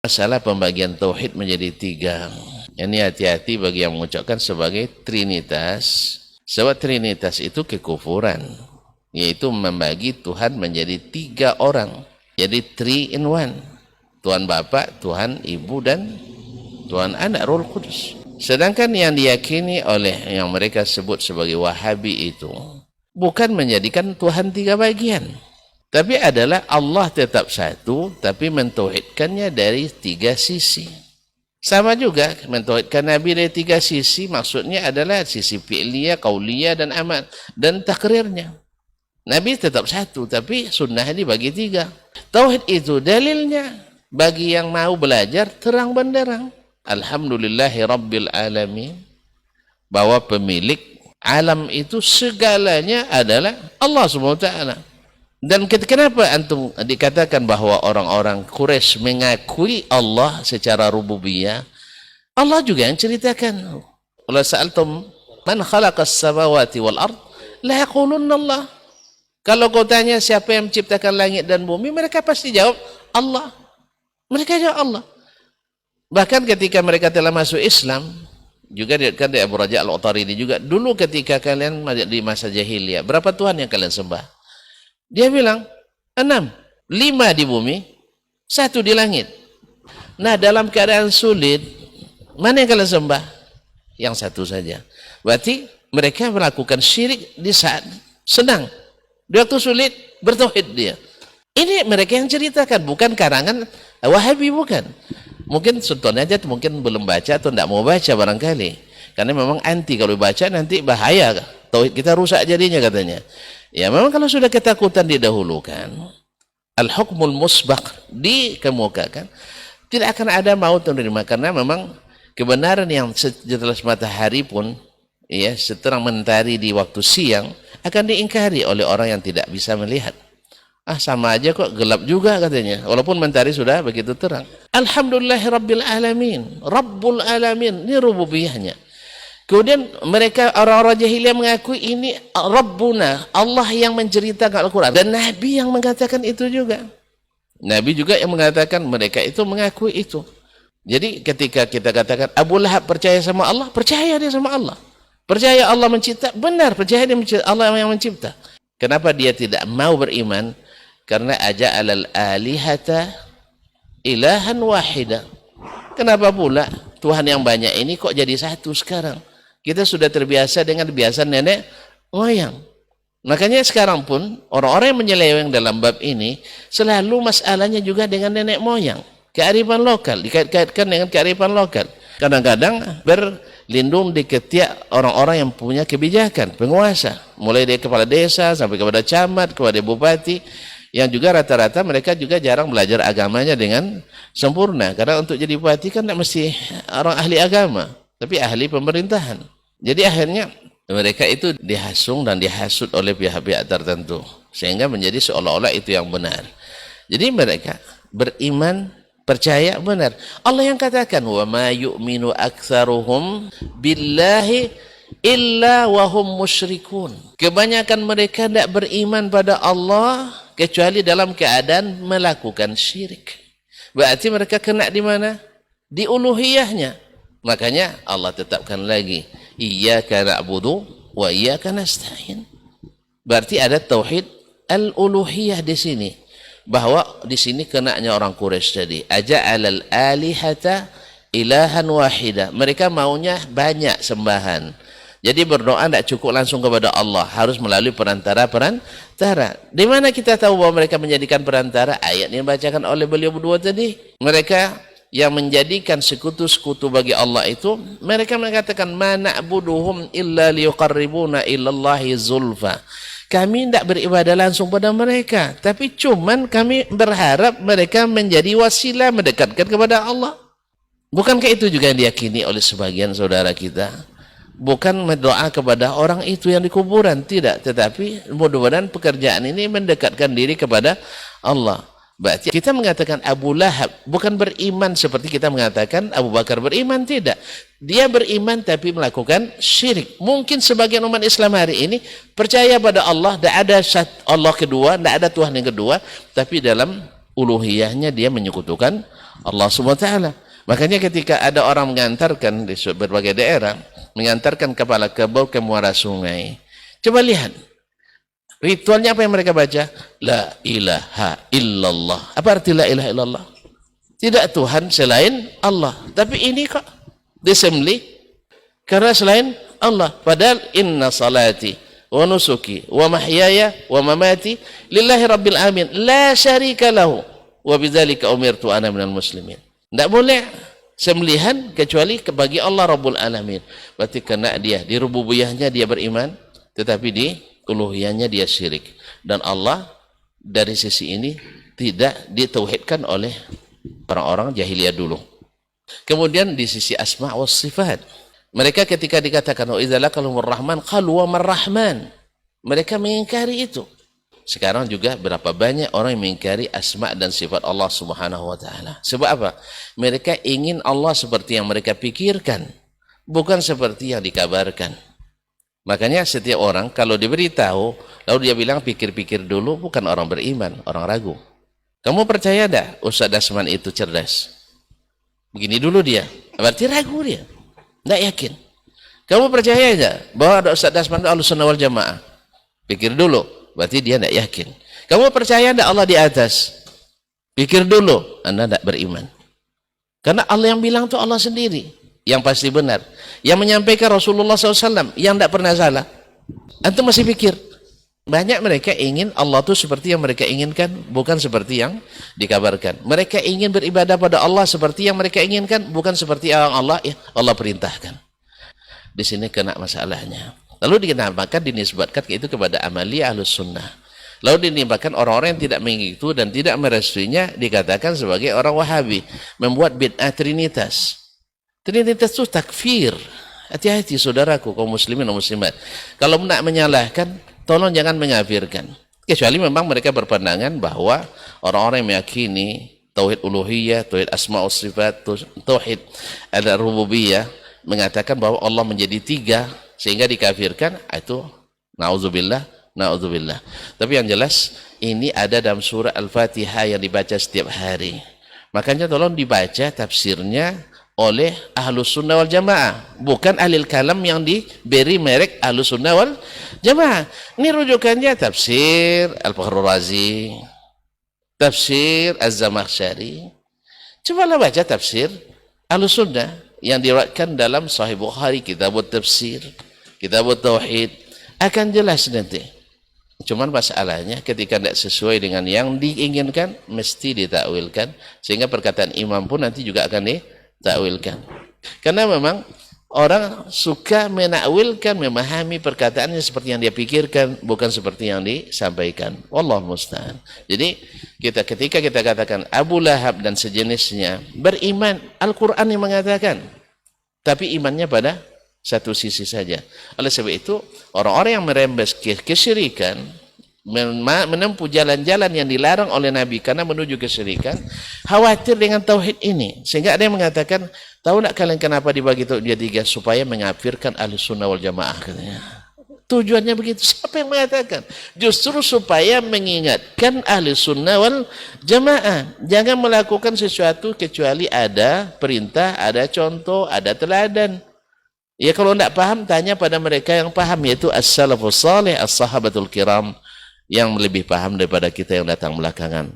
Masalah pembagian tauhid menjadi 3. Ini hati-hati bagi yang mengucapkan sebagai trinitas. Sebab trinitas itu kekufuran, yaitu membagi Tuhan menjadi 3 orang. Jadi 3 in 1. Tuhan Bapa, Tuhan Ibu, dan Tuhan Anak, Roh Kudus. Sedangkan yang diyakini oleh yang mereka sebut sebagai Wahabi itu bukan menjadikan Tuhan 3 bagian, tapi adalah Allah tetap satu, tapi mentauhidkannya dari 3 sisi. Sama juga mentauhidkan Nabi dari 3 sisi, maksudnya adalah sisi fi'liyah, qauliyah, dan amal, dan takrirnya. Nabi tetap satu, tapi sunnah dibagi 3. Tauhid itu dalilnya bagi yang mau belajar terang benderang. Alhamdulillahi Rabbil Alamin, bahwa pemilik alam itu segalanya adalah Allah SWT. Dan kenapa antum dikatakan bahwa orang-orang Quraisy mengakui Allah secara rububiyah? Allah juga yang ceritakan. Qul sa'altum man khalaqas samawati wal ard la yaqulunna Allah. Kalau kau tanya siapa yang menciptakan langit dan bumi, mereka pasti jawab Allah. Mereka jawab Allah. Bahkan ketika mereka telah masuk Islam, juga dikatakan di Abu Raja Al-Utaridi juga, dulu ketika kalian di masa jahiliyah, berapa Tuhan yang kalian sembah? Dia bilang 6, 5 di bumi, 1 di langit. Nah, dalam keadaan sulit, mana yang kalian sembah? Yang 1 saja. Berarti mereka melakukan syirik di saat senang. Di waktu sulit, bertauhid dia. Ini mereka yang ceritakan, bukan karangan Wahabi, bukan. Mungkin contohnya aja mungkin belum baca atau tidak mau baca barangkali. Karena memang anti, kalau baca nanti bahaya. Tauhid kita rusak jadinya katanya. Ya memang kalau sudah ketakutan didahulukan, al-hukmul musbaq dikemukakan, tidak akan ada maut menerima. Karena memang kebenaran yang sejelas matahari pun, ya, seterang mentari di waktu siang, akan diingkari oleh orang yang tidak bisa melihat. Ah, sama aja kok, gelap juga katanya, walaupun mentari sudah begitu terang. Alhamdulillahi Rabbil Alamin, Rabbul Alamin, ini rububiyahnya. Kemudian mereka orang-orang jahiliyah mengakui ini Rabbuna, Allah yang menceritakan Al-Quran, dan Nabi yang mengatakan itu juga. Nabi juga yang mengatakan, mereka itu mengakui itu. Jadi ketika kita katakan Abu Lahab percaya sama Allah, percaya dia sama Allah. Percaya Allah mencipta, benar, percaya dia mencipta, Allah yang mencipta. Kenapa dia tidak mau beriman? Karena aja'alal alihata ilahan wahida. Kenapa pula Tuhan yang banyak ini kok jadi 1 sekarang? Kita sudah terbiasa dengan kebiasaan nenek moyang. Makanya sekarang pun orang-orang yang menyeleweng dalam bab ini selalu masalahnya juga dengan nenek moyang. Kearifan lokal, dikait-kaitkan dengan kearifan lokal. Kadang-kadang berlindung di ketiak orang-orang yang punya kebijakan, penguasa. Mulai dari kepala desa sampai kepada camat, kepada bupati. Yang juga rata-rata mereka juga jarang belajar agamanya dengan sempurna. Karena untuk jadi bupati kan tidak mesti orang ahli agama, tapi ahli pemerintahan. Jadi akhirnya mereka itu dihasung dan dihasut oleh pihak-pihak tertentu. Sehingga menjadi seolah-olah itu yang benar. Jadi mereka beriman, percaya benar. Allah yang katakan, wa ma yu'minu aktsaruhum billahi illa wahum musyrikun. Kebanyakan mereka tidak beriman pada Allah kecuali dalam keadaan melakukan syirik. Berarti mereka kena di mana? Di uluhiyahnya. Makanya Allah tetapkan lagi, iyyaka na'budu wa iyyaka nasta'in. Berarti ada tauhid al-uluhiyah di sini. Bahwa di sini kenanya orang Quraisy tadi, aja'alal alihata ilahan wahida. Mereka maunya banyak sembahan. Jadi berdoa tidak cukup langsung kepada Allah, harus melalui perantara. Di mana kita tahu bahwa mereka menjadikan perantara? Ayat yang dibacakan oleh beliau berdua tadi. Mereka yang menjadikan sekutu-sekutu bagi Allah itu, mereka mengatakan, ma na'buduhum illa liyuqarribuna ilallahi zulfa. Kami tidak beribadah langsung pada mereka, tapi cuman kami berharap mereka menjadi wasilah mendekatkan kepada Allah. Bukankah itu juga yang diyakini oleh sebagian saudara kita? Bukan berdoa kepada orang itu yang di kuburan, tidak, tetapi mudah-mudahan pekerjaan ini mendekatkan diri kepada Allah. Berarti kita mengatakan Abu Lahab bukan beriman seperti kita mengatakan Abu Bakar beriman, tidak. Dia beriman tapi melakukan syirik. Mungkin sebagian umat Islam hari ini percaya pada Allah, tidak ada Allah kedua, tidak ada Tuhan yang kedua, tapi dalam uluhiyahnya dia menyekutukan Allah Subhanahu wa taala. Makanya ketika ada orang mengantarkan di berbagai daerah, mengantarkan kepala kerbau ke muara sungai, coba lihat ritualnya apa yang mereka baca? La ilaha illallah. Apa arti la ilaha illallah? Tidak Tuhan selain Allah. Tapi ini kok disembelih karena selain Allah. Padahal inna salati wa nusuki wa mahyaya wa mamati lillahi rabbil alamin la syarika lahu wa bidzalika umirtu ana minal muslimin. Tidak boleh sembelihan kecuali bagi Allah Rabbul Alamin. Berarti kena dia di rububiyahnya dia beriman, tetapi di uluhiyahnya dia syirik. Dan Allah dari sisi ini tidak ditauhidkan oleh orang-orang jahiliyah dulu. Kemudian di sisi asma wa sifat, mereka ketika dikatakan wa idza lakalumur rahman qalu wa marrahman, mereka mengingkari itu. Sekarang juga berapa banyak orang yang mengingkari asma dan sifat Allah Subhanahu wa taala. Sebab apa? Mereka ingin Allah seperti yang mereka pikirkan, bukan seperti yang dikabarkan. Makanya setiap orang kalau diberitahu lalu dia bilang pikir-pikir dulu, bukan orang beriman, orang ragu. Kamu percaya enggak Ustaz Dasman itu cerdas? Begini dulu dia, berarti ragu dia, enggak yakin. Kamu percaya enggak bahwa ada Ustaz Dasman itu Ahlussunnah wal Jamaah? Pikir dulu, berarti dia tidak yakin. Kamu percaya tidak Allah di atas? Pikir dulu, Anda tidak beriman. Karena Allah yang bilang itu Allah sendiri, yang pasti benar. Yang menyampaikan Rasulullah SAW, yang tidak pernah salah. Antum masih pikir. Banyak mereka ingin Allah itu seperti yang mereka inginkan, bukan seperti yang dikabarkan. Mereka ingin beribadah pada Allah seperti yang mereka inginkan, bukan seperti yang Allah perintahkan. Di sini kena masalahnya. Lalu dinamakan, dinisbatkan itu kepada amalia Ahlus Sunnah. Lalu dinamakan orang-orang yang tidak mengikuti dan tidak merestuinya dikatakan sebagai orang Wahabi, membuat bid'ah Trinitas. Trinitas itu takfir. Hati-hati saudaraku kaum muslimin dan muslimat. Kalau nak menyalahkan, tolong jangan mengafirkan. Kecuali memang mereka berpandangan bahwa orang-orang yang meyakini tauhid uluhiyah, tauhid asma wa sifat, tauhid al-rububiyah, mengatakan bahwa Allah menjadi tiga sehingga dikafirkan, itu na'udzubillah. Tapi yang jelas ini ada dalam surah Al-Fatihah yang dibaca setiap hari. Makanya tolong dibaca tafsirnya oleh Ahlus Sunnah wal Jamaah, bukan ahlil kalam yang diberi merek Ahlus Sunnah wal Jamaah. Ini rujukannya tafsir Al-Fakhrur Razi, tafsir Az-Zamakhsyari. Cobalah baca tafsir Ahlus Sunnah yang diriwayatkan dalam Sahih Bukhari, Kitabut Tafsir, Kitabut Tauhid, akan jelas nanti. Cuman masalahnya ketika tidak sesuai dengan yang diinginkan, mesti ditakwilkan, sehingga perkataan imam pun nanti juga akan ditakwilkan. Karena memang orang suka menakwilkan, memahami perkataannya seperti yang dia pikirkan, bukan seperti yang disampaikan. Wallahu musta'an. Jadi ketika kita katakan Abu Lahab dan sejenisnya beriman, Al-Quran yang mengatakan, tapi imannya pada satu sisi saja. Oleh sebab itu orang-orang yang merembes kesyirikan, menempuh jalan-jalan yang dilarang oleh Nabi karena menuju kesyirikan, khawatir dengan tauhid ini. Sehingga ada yang mengatakan, tahu nak kalian kenapa dibagi tauhid dia tiga? Supaya mengafirkan Ahlus Sunnah wal Jamaah, katanya. Tujuannya begitu. Siapa yang mengatakan? Justru supaya mengingatkan Ahlus Sunnah wal Jamaah, jangan melakukan sesuatu kecuali ada perintah, ada contoh, ada teladan. Ya kalau tidak paham, tanya pada mereka yang paham, yaitu as-salafus salih, as-sahabatul kiram, yang lebih paham daripada kita yang datang belakangan.